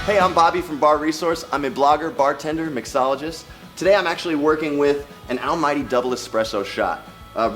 Hey, I'm Bobby from Bar Resource. I'm a blogger, bartender, mixologist. Today I'm actually working with an Almighty Double Espresso shot.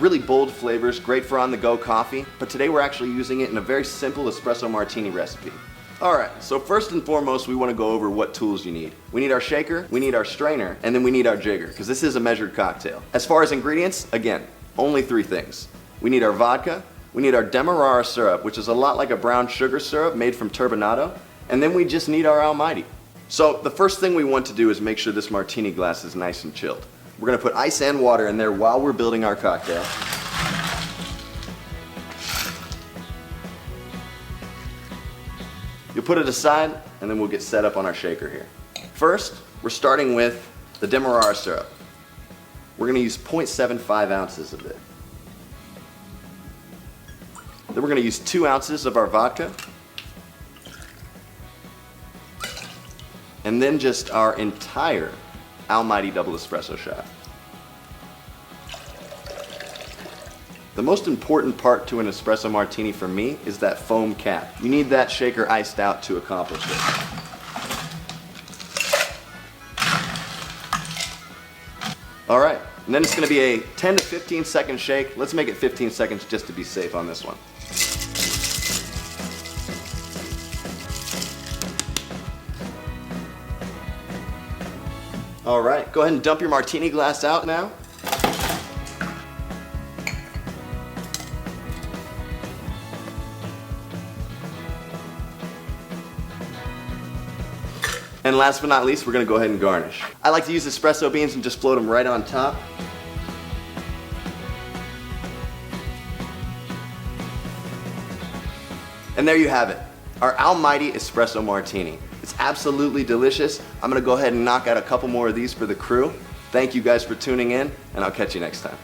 Really bold flavors, great for on-the-go coffee, but today we're actually using it in a very simple espresso martini recipe. Alright, so first and foremost we want to go over what tools you need. We need our shaker, we need our strainer, and then we need our jigger, because this is a measured cocktail. As far as ingredients, again, only 3 things. We need our vodka, we need our Demerara syrup, which is a lot like a brown sugar syrup made from turbinado, and then we just need our Almighty. So the first thing we want to do is make sure this martini glass is nice and chilled. We're going to put ice and water in there while we're building our cocktail. You'll put it aside and then we'll get set up on our shaker here. First, we're starting with the Demerara syrup. We're going to use 0.75 ounces of it. Then we're going to use 2 ounces of our vodka. And then just our entire Almighty Double Espresso shot. The most important part to an espresso martini for me is that foam cap. You need that shaker iced out to accomplish it. All right, and then it's going to be a 10 to 15 second shake. Let's make it 15 seconds just to be safe on this one. All right, go ahead and dump your martini glass out now. And last but not least, we're gonna go ahead and garnish. I like to use espresso beans and just float them right on top. And there you have it, our Almighty Espresso Martini. It's absolutely delicious. I'm gonna go ahead and knock out a couple more of these for the crew. Thank you guys for tuning in, and I'll catch you next time.